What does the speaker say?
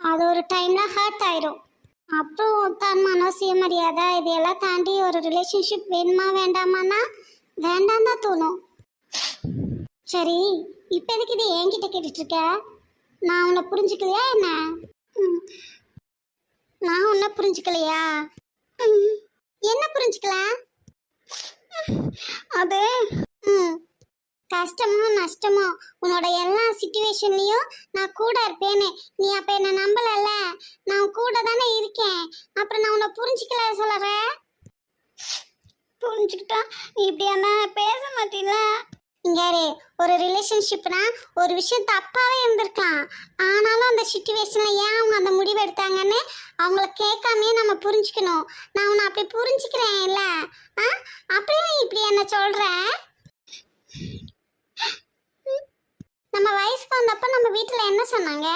அது ஒரு டைம்ல ஹர்ட் ஆயிரும். அப்புறம் தன் மனோ சுயமரியாதை இதையெல்லாம் தாண்டி ஒரு ரிலேஷன்ஷிப் வேணுமா வேண்டாமான்னா வேண்டாம் தான் தோணும். சரி, இப்போ எதுக்கு இது என்கிட்ட கேட்டுட்டு இருக்க? நான் உன்னை புரிஞ்சுக்கலையா என்ன? ம், நான் உன்னை புரிஞ்சுக்கலையா? ம், என்ன புரிஞ்சுக்கல? அது ம் கஷ்டமோ நஷ்டமோ உன்னோட எல்லா சிச்சுவேஷன்லயும் நான் கூட இருப்பேன்னு நீ அப்ப என்ன நம்பலல்ல. நான் கூட தானே இருக்கேன். அப்புறம் நான் உன்னை புரிஞ்சுக்கல சொல்லுற. புரிஞ்சுக்கிட்டா நீ இப்படி என்ன பேச மாட்டீல. இங்காரு, ஒரு ரிலேஷன்ஷிப்னா ஒரு விஷயம் தப்பாவே இருந்திருக்கலாம். ஆனாலும் அந்த சிச்சுவேஷன்ல ஏன் அவங்க அந்த முடிவு எடுத்தாங்கன்னு அவங்கள கேட்காமே நம்ம புரிஞ்சுக்கணும். நான் உன்னை அப்படி புரிஞ்சுக்கிறேன் இல்ல. அப்படியே இப்படி என்ன சொல்ற? நம்ம வயசுக்கு வந்தப்ப நம்ம வீட்டில் என்ன சொன்னாங்க?